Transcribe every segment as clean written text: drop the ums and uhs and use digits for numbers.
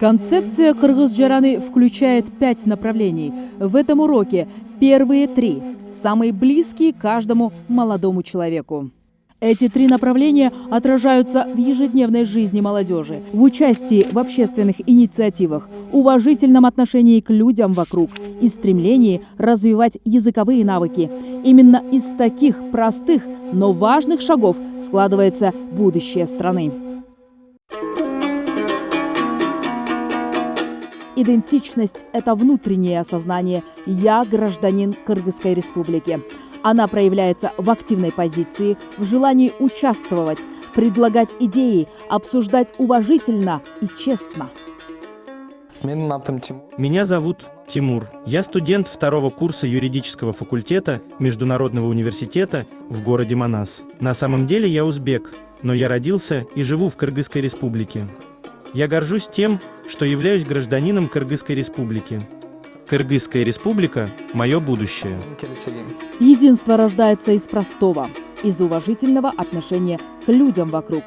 Концепция Кыргыз-Жараны включает 5 направлений. В этом уроке первые 3, самые близкие каждому молодому человеку. Эти 3 направления отражаются в ежедневной жизни молодежи, в участии в общественных инициативах, уважительном отношении к людям вокруг и стремлении развивать языковые навыки. Именно из таких простых, но важных шагов складывается будущее страны. Идентичность – это внутреннее осознание «я гражданин Кыргызской республики». Она проявляется в активной позиции, в желании участвовать, предлагать идеи, обсуждать уважительно и честно. Меня зовут Тимур. Я студент 2-го курса юридического факультета Международного университета в городе Манас. На самом деле я узбек, но я родился и живу в Кыргызской республике. Я горжусь тем, что являюсь гражданином Кыргызской республики. Кыргызская республика – мое будущее. Единство рождается из простого, из уважительного отношения к людям вокруг.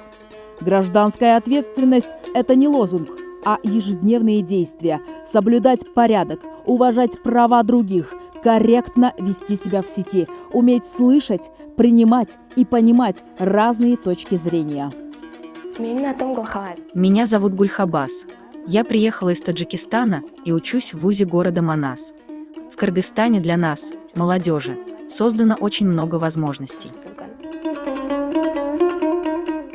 Гражданская ответственность – это не лозунг, а ежедневные действия. Соблюдать порядок, уважать права других, корректно вести себя в сети, уметь слышать, принимать и понимать разные точки зрения. Меня зовут Гульхабас. Я приехала из Таджикистана и учусь в вузе города Манас. В Кыргызстане для нас, молодежи, создано очень много возможностей.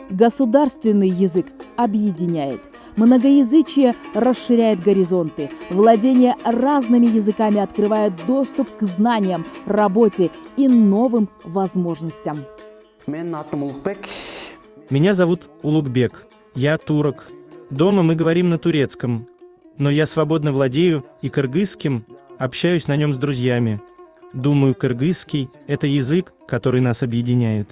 Государственный язык объединяет. Многоязычие расширяет горизонты. Владение разными языками открывает доступ к знаниям, работе и новым возможностям. Меня зовут Улугбек. Я турок. Дома мы говорим на турецком. Но я свободно владею и кыргызским, общаюсь на нем с друзьями. Думаю, кыргызский – это язык, который нас объединяет.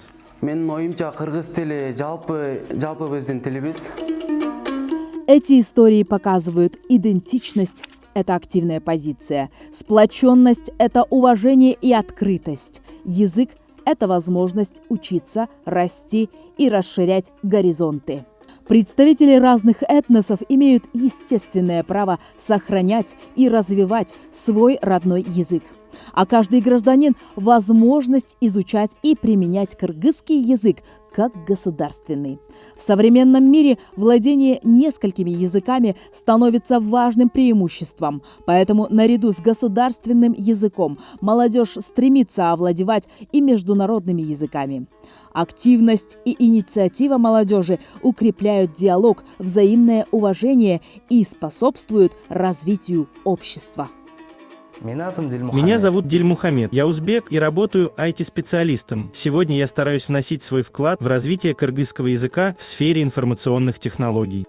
Эти истории показывают, идентичность – это активная позиция, сплоченность – это уважение и открытость, язык – это возможность учиться, расти и расширять горизонты. Представители разных этносов имеют естественное право сохранять и развивать свой родной язык. А каждый гражданин – возможность изучать и применять кыргызский язык как государственный. В современном мире владение несколькими языками становится важным преимуществом. Поэтому наряду с государственным языком молодежь стремится овладевать и международными языками. Активность и инициатива молодежи укрепляют диалог, взаимное уважение и способствуют развитию общества. Меня зовут Дильмухамед. Я узбек и работаю IT-специалистом. Сегодня я стараюсь вносить свой вклад в развитие кыргызского языка в сфере информационных технологий.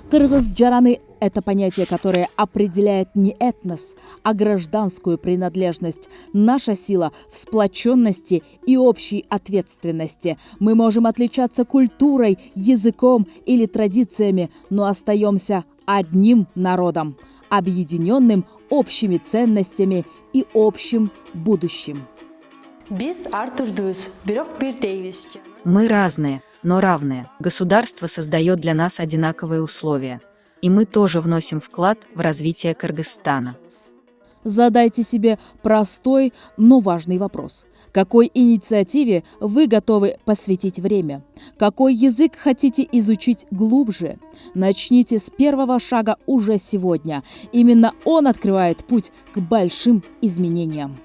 Кыргыз-Жараны – это понятие, которое определяет не этнос, а гражданскую принадлежность. Наша сила в сплоченности и общей ответственности. Мы можем отличаться культурой, языком или традициями, но остаемся одним народом, объединенным общими ценностями и общим будущим. Мы разные, но равные. Государство создает для нас одинаковые условия. И мы тоже вносим вклад в развитие Кыргызстана. Задайте себе простой, но важный вопрос. Какой инициативе вы готовы посвятить время? Какой язык хотите изучить глубже? Начните с первого шага уже сегодня. Именно он открывает путь к большим изменениям.